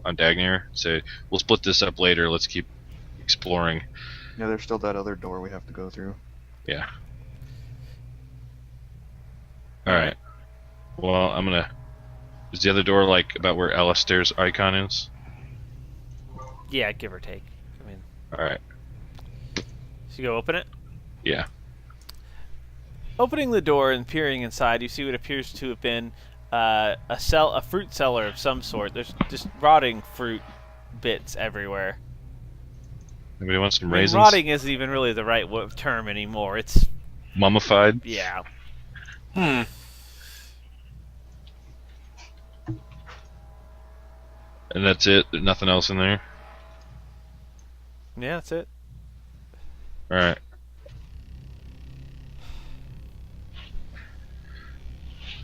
on Dagnir. Say, we'll split this up later. Let's keep exploring. Yeah, there's still that other door we have to go through. Yeah. Alright. Well, I'm gonna... Is the other door, like, about where Alistair's icon is? Yeah, give or take. I mean... Alright. So you go open it? Yeah. Opening the door and peering inside, you see what appears to have been a fruit cellar of some sort. There's just rotting fruit bits everywhere. Anybody want some I mean, raisins? rotting isn't even really the right term anymore. It's... Mummified? Yeah. And that's it? There's nothing else in there? Yeah, that's it. Alright.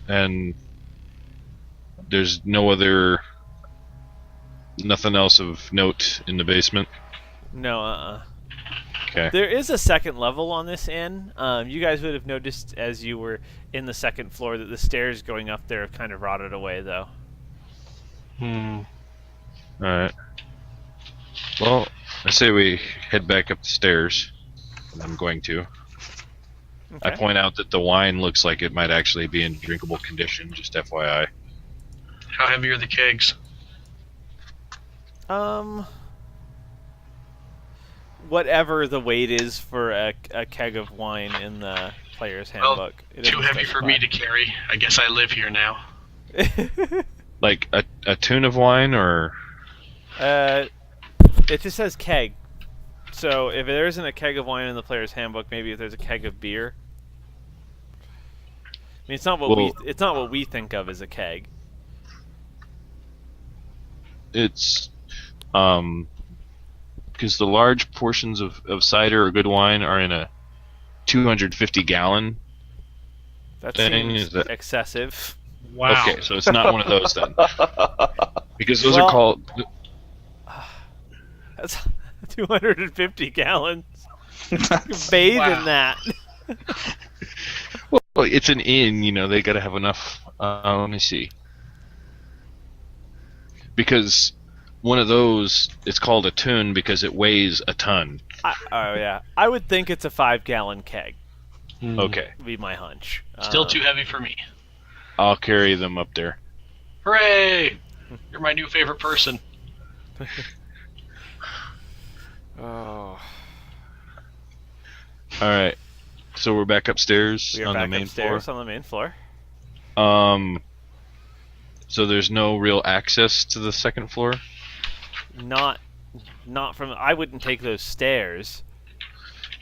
And there's nothing else of note in the basement? No, Okay. There is a second level on this inn. You guys would have noticed as you were in the second floor that the stairs going up there have kind of rotted away, though. Alright. Well, I say we head back up the stairs. I'm going to. Okay. I point out that the wine looks like it might actually be in drinkable condition, just FYI. How heavy are the kegs? Whatever the weight is for a keg of wine in the player's handbook. Well, too heavy for me to carry. I guess I live here now. Like a tun of wine, or... It just says keg. So if there isn't a keg of wine in the player's handbook, maybe if there's a keg of beer. I mean, it's not what we think of as a keg. It's because the large portions of cider or good wine are in a 250-gallon That thing. seems excessive. Wow. Okay, so it's not one of those then, because those are called. That's 250 gallons. You can bathe in that. Well, it's an inn, you know. They got to have enough. Let me see. Because one of those, it's called a tun because it weighs a ton. Oh yeah, I would think it's a 5-gallon keg. Okay. Would be my hunch. Still too heavy for me. I'll carry them up there. Hooray! You're my new favorite person. Oh. All right. So we're back upstairs We are on back the main floor. upstairs on the main floor. So there's no real access to the second floor? Not from. I wouldn't take those stairs.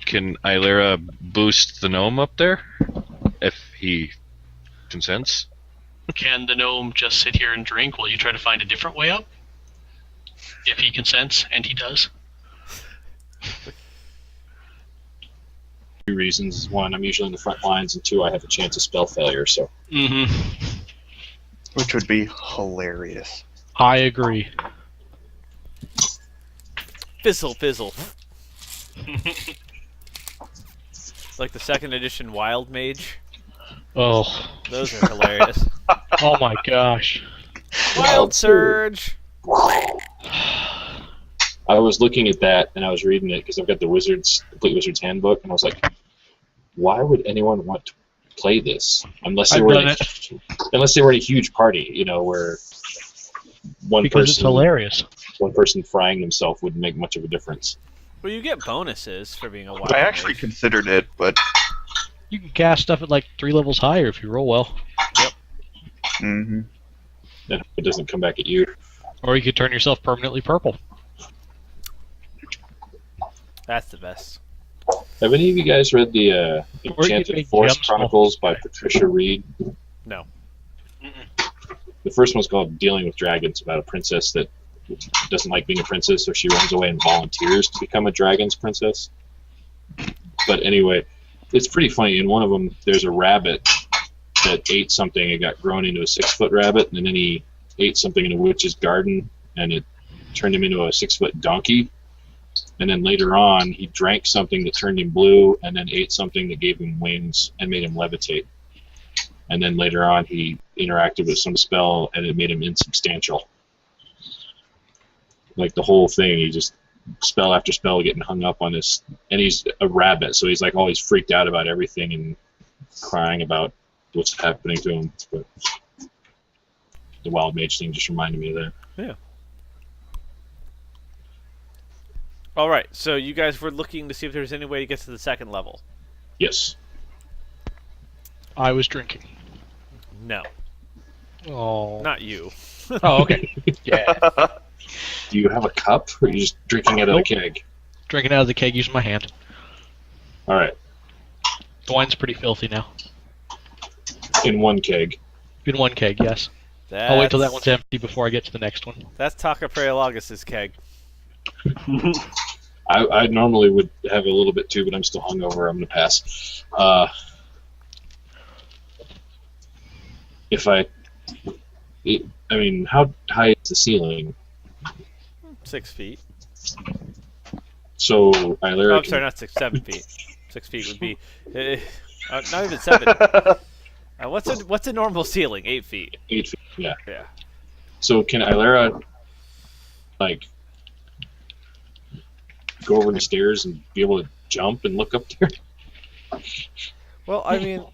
Can Ilera boost the gnome up there? If he consents? Can the gnome just sit here and drink while you try to find a different way up? If he consents, and he does. Two reasons. One, I'm usually in the front lines, and two, I have a chance of spell failure, so... Which would be hilarious. I agree. Fizzle, fizzle. Like the second edition Wild Mage. Oh. Those are hilarious. Oh my gosh. Wild Surge! I was looking at that, and I was reading it, because I've got the Complete Wizard's Handbook, and I was like, why would anyone want to play this? Unless they were in a huge party, you know, where Because it's hilarious. one person frying themselves wouldn't make much of a difference. Well, you get bonuses for being a Wild I actually Mage. considered it, but... You can cast stuff at like 3 levels higher if you roll well. Mm-hmm. Then it doesn't come back at you. Or you could turn yourself permanently purple. That's the best. Have any of you guys read the Or you could Enchanted make Forest gems Chronicles by Patricia Reed? No. The first one's called Dealing with Dragons, about a princess that doesn't like being a princess, so she runs away and volunteers to become a dragon's princess. But anyway, it's pretty funny. In one of them, there's a rabbit that ate something. It got grown into a 6-foot rabbit, and then he ate something in a witch's garden, and it turned him into a 6-foot donkey. And then later on, he drank something that turned him blue, and then ate something that gave him wings and made him levitate. And then later on, he interacted with some spell, and it made him insubstantial. like the whole thing. He just spell after spell getting hung up on this, and he's a rabbit, so he's like always freaked out about everything and crying about what's happening to him. But the wild mage thing just reminded me of that. Yeah. All right. So you guys were looking to see if there's any way to get to the second level. Yes. I was drinking. No, Oh. not you. Oh, okay. Yeah. Do you have a cup, or are you just drinking out of the keg? Drinking out of the keg using my hand. All right, The wine's pretty filthy now. in one keg. In one keg, yes. That's, I'll wait till that one's empty before I get to the next one. That's Taka Preologus's keg. I normally would have a little bit too, but I'm still hungover. I'm gonna pass. I mean, how high is the ceiling? 6 feet. So Oh, Ilera I'm sorry, not 6, 7 feet. 6 feet would be not even 7. What's a normal ceiling? 8 feet. 8 feet. Yeah. Yeah. So can Ilera like go over the stairs and be able to jump and look up there? Well, I mean,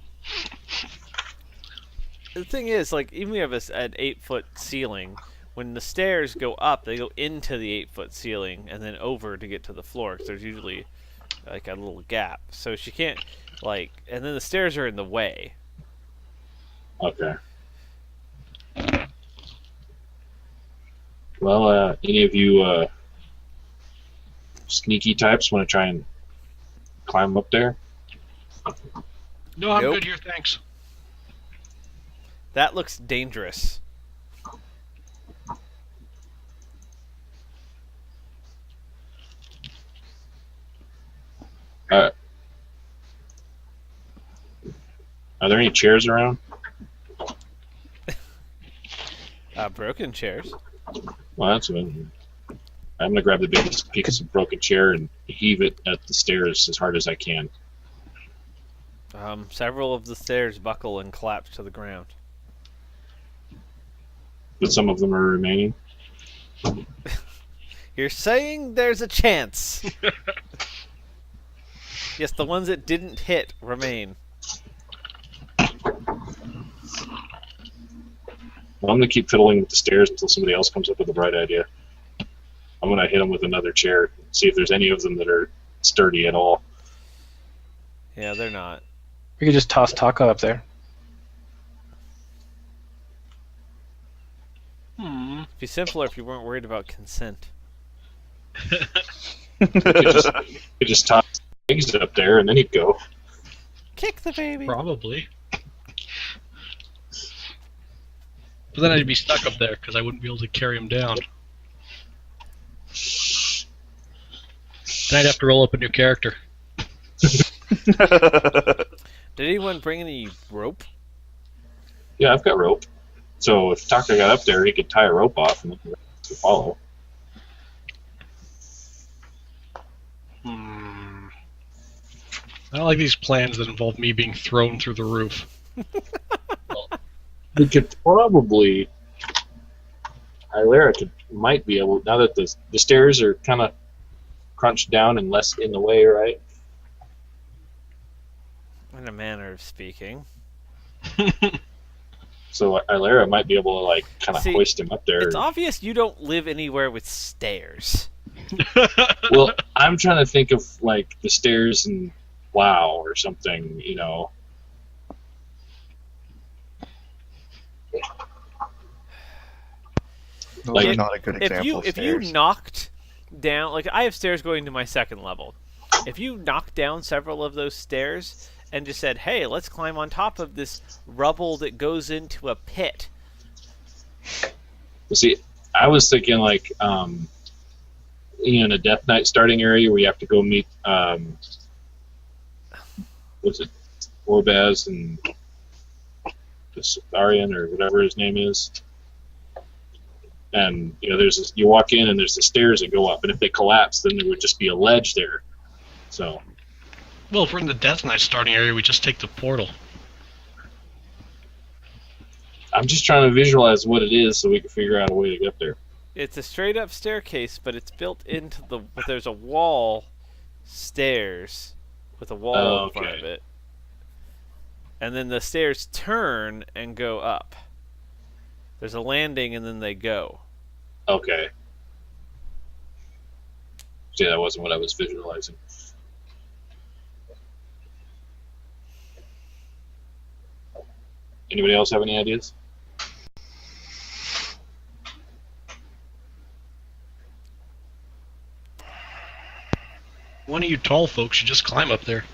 the thing is, like, even if you have an 8-foot ceiling, when the stairs go up, they go into the 8-foot ceiling and then over to get to the floor, because there's usually like a little gap. So she can't, like, and then the stairs are in the way. Okay. Well, any of you sneaky types want to try and climb up there? No, I'm Nope. good here, thanks. That looks dangerous. Are there any chairs around? Broken chairs. Well, that's what I'm gonna grab the biggest piece of broken chair and heave it at the stairs as hard as I can. Several of the stairs buckle and collapse to the ground. But some of them are remaining. You're saying there's a chance. Yes, the ones that didn't hit remain. Well, I'm gonna keep fiddling with the stairs until somebody else comes up with a bright idea. I'm gonna hit them with another chair, see if there's any of them that are sturdy at all. Yeah, they're not. We could just toss Taka up there. It'd be simpler if you weren't worried about consent. You could just toss eggs up there and then he'd go. Kick the baby. Probably. But then I'd be stuck up there because I wouldn't be able to carry him down. Then I'd have to roll up a new character. Did anyone bring any rope? Yeah, I've got rope. So if Taka got up there, he could tie a rope off and then the rest would follow. I don't like these plans that involve me being thrown through the roof. We could probably... Ilera might be able... Now that the stairs are kind of crunched down and less in the way, right? In a manner of speaking. So Ilera might be able to, like, kind of See, hoist him up there. It's obvious you don't live anywhere with stairs. Well, I'm trying to think of, like, the stairs in WoW or something, you know. Those Like- are not a good example of If you stairs. knocked down, like, I have stairs going to my second level. If you knocked down several of those stairs and just said, hey, let's climb on top of this rubble that goes into a pit. Well, see, I was thinking, like, in a Death Knight starting area where you have to go meet, what's it, Orbaz and Arian or whatever his name is. And, you know, you walk in and there's the stairs that go up, and if they collapse, then there would just be a ledge there. So, Well, if we're in the Death Knight starting area, we just take the portal. I'm just trying to visualize what it is so we can figure out a way to get there. It's a straight up staircase, but it's built into the. But there's a wall, stairs, with a wall in front of it, and then the stairs turn and go up. There's a landing, and then they go. Okay. See, that wasn't what I was visualizing. Anybody else have any ideas? One of you tall folks should just climb up there.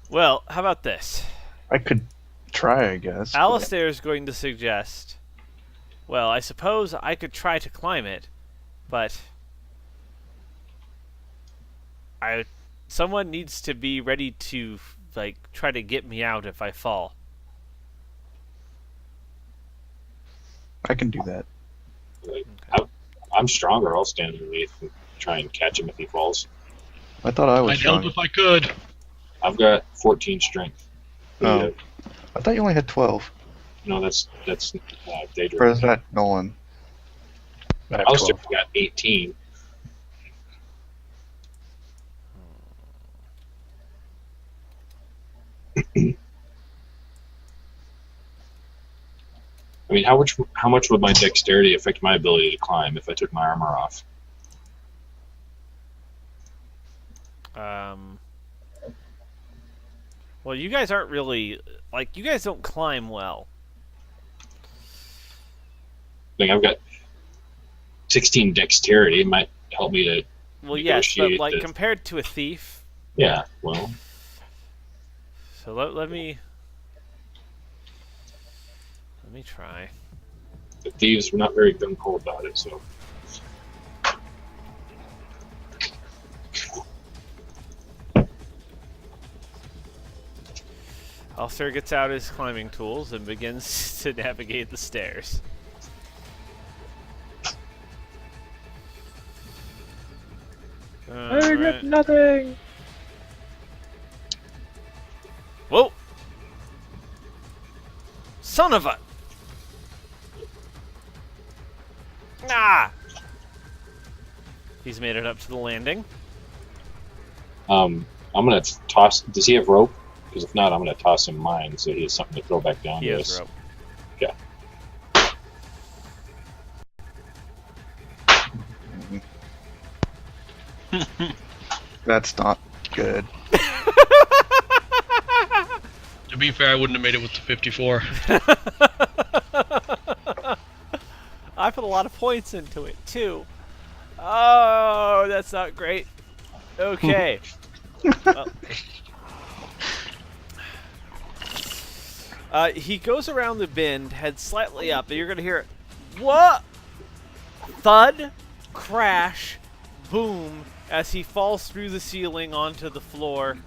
Well, how about this? I could try, I guess. but- Alistair is going to suggest. Well, I suppose I could try to climb it, but someone needs to be ready to try to get me out if I fall. I can do that. I'm stronger. I'll stand underneath and try and catch him if he falls. I thought I was I'd help strong. if I could. I've got 14 strength. Oh. I thought you only had 12. No, that's Or Daedra. is that Nolan? I have Alistair 12. got 18. I mean, how much would my dexterity affect my ability to climb if I took my armor off? Well, you guys aren't really you guys don't climb well. I think I've got 16 dexterity. It might help me to. Well, yes, but negotiate the- compared to a thief. Yeah, well, So let me try. the thieves were not very gung-ho about it, so. Alistair gets out his climbing tools and begins to navigate the stairs. I regret nothing. Whoa! Son of a! Ah! He's made it up to the landing. I'm gonna toss. Does he have rope? Because if not, I'm gonna toss him mine so he has something to throw back down. He to has us. rope. That's not good. To be fair, I wouldn't have made it with the 54. I put a lot of points into it too. Oh, that's not great. Okay. Well. He goes around the bend, head slightly up, and you're gonna hear what? Thud, crash, boom, as he falls through the ceiling onto the floor.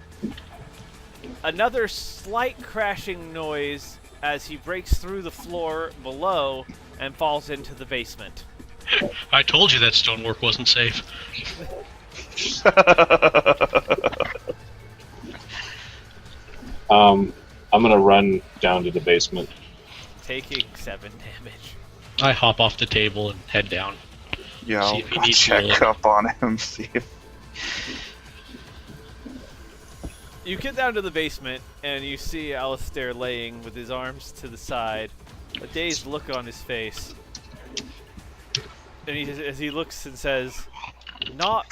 Another slight crashing noise as he breaks through the floor below and falls into the basement. I told you that stonework wasn't safe. I'm gonna run down to the basement. Taking 7 damage. I hop off the table and head down. Yeah, See I'll if he needs check healing. up on him, see if... You get down to the basement and you see Alistair laying with his arms to the side, a dazed look on his face. And as he looks and says, "Not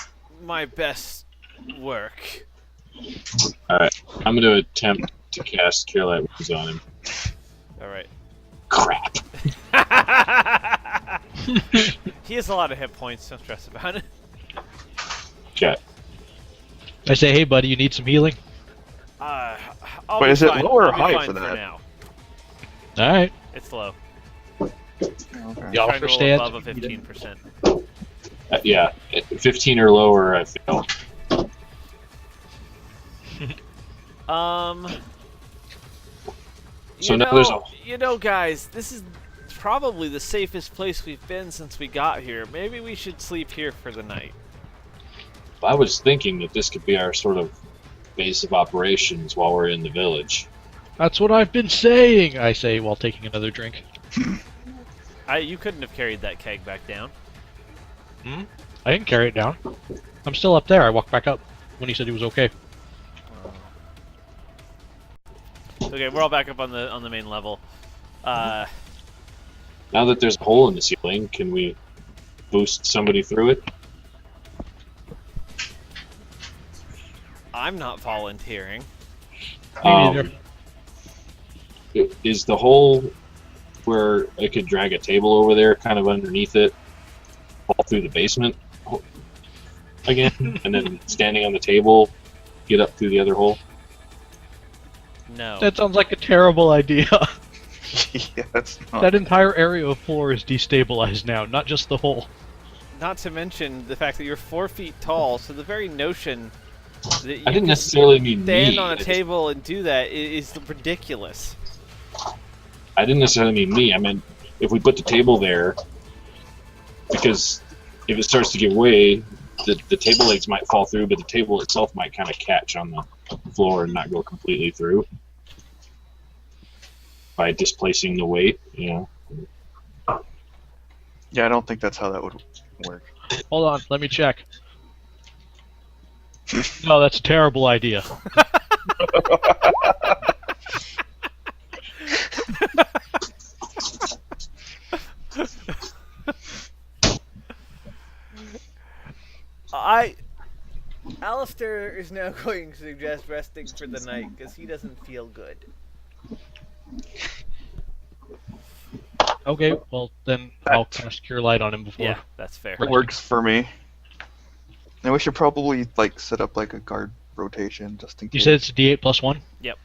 my best work." Alright, I'm gonna attempt to cast Cure Light Wounds on him. Alright. Crap! He has a lot of hit points, don't stress about it. Okay. I say, hey buddy, you need some healing? I'll Wait, be is it fine. low or I'll be high fine for that? now. Alright. It's low. Okay. Y'all Trying to for roll stats? above a 15%. Yeah, 15 or lower, I fail. So now there's a- You know, guys, this is probably the safest place we've been since we got here. Maybe we should sleep here for the night. I was thinking that this could be our sort of base of operations while we're in the village. That's what I've been saying, I say while taking another drink. You couldn't have carried that keg back down. I didn't carry it down. I'm still up there. I walked back up when he said he was okay. Okay, we're all back up on the main level. Now that there's a hole in the ceiling, can we boost somebody through it? I'm not volunteering. Me neither. Is the hole where I could drag a table over there, kind of underneath it, fall through the basement again, and then standing on the table, get up through the other hole? No. That sounds like a terrible idea. Yeah, it's not. That entire area of floor is destabilized now, not just the hole. Not to mention the fact that you're 4 feet tall, so the very notion that you I didn't can necessarily mean stand me. on a I just- table and do that is ridiculous. I didn't necessarily mean me. I meant if we put the table there, because if it starts to give way, the table legs might fall through, but the table itself might kind of catch on the floor and not go completely through by displacing the weight. You know. Yeah, I don't think that's how that would work. Hold on, let me check. No, that's a terrible idea. Alistair is now going to suggest resting for the night because he doesn't feel good. Okay, well then I'll cast Cure Light on him before. Yeah, that's fair. It works for me. And we should probably like set up like a guard rotation just in You case. said it's a D8 plus 1? Yep.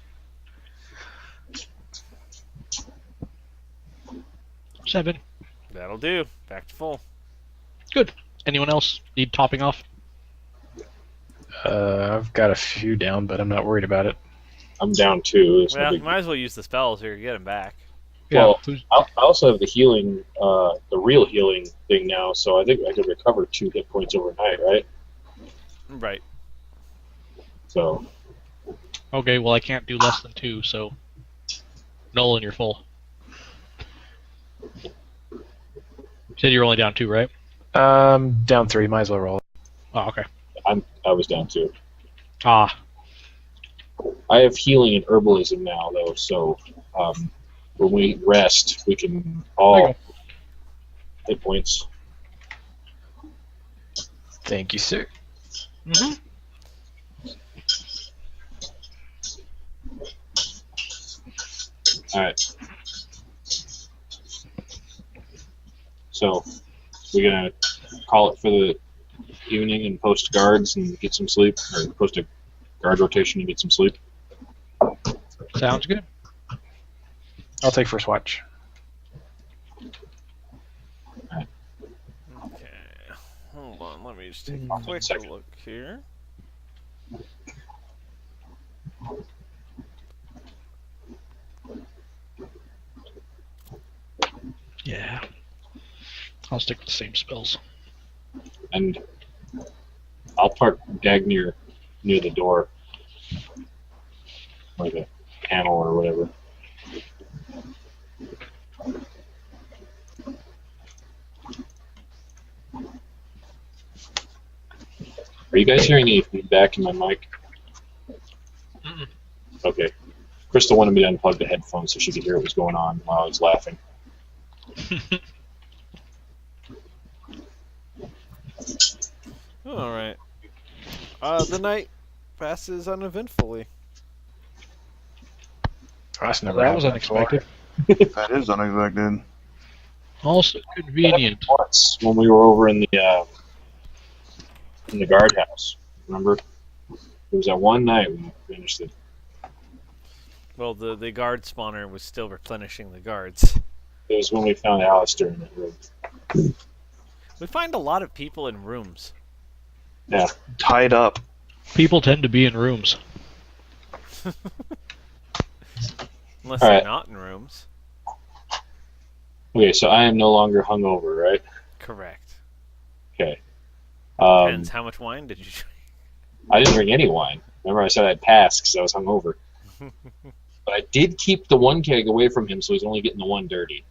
7. That'll do. Back to full. Good. Anyone else need topping off? I've got a few down, but I'm not worried about it. I'm down too. It's no Well, big you might as well use the spells here to get him back. Well, Who's, I also have the healing, the real healing thing now, so I think I could recover 2 hit points overnight, right? Right. So, okay, well I can't do less than 2, so Nolan, you're full. You said you're only down 2, right? Down 3, might as well roll. Oh, okay. I was down too. Ah, I have healing and herbalism now, though, so when we rest, we can There you all hit points. Thank you, sir. mm-hmm. All right. So, we're gonna call it for the evening and post guards and get some sleep, or post a guard rotation and get some sleep. Sounds good. I'll take first watch. Okay. Hold on. Let me just take a quick Second. look here. Yeah. I'll stick with the same spells. And I'll park Dag near the door, like a panel or whatever. Are you guys hearing any feedback in my mic? Mm-mm. Okay. Crystal wanted me to unplug the headphones so she could hear what was going on while I was laughing. All right. The night passes uneventfully. That's never That was happened before. unexpected. That is unexpected. Also convenient. Once when we were over in the guardhouse, remember? It was that one night we finished it. Well, the guard spawner was still replenishing the guards. It was when we found Alistair in the room. We find a lot of people in rooms. Yeah. Tied up. People tend to be in rooms. Unless All they're right. not in rooms. Okay, so I am no longer hungover, right? Correct. Okay. Depends how much wine did you drink. I didn't drink any wine. Remember, I said I'd pass because I was hungover. But I did keep the one keg away from him, so he's only getting the one dirty.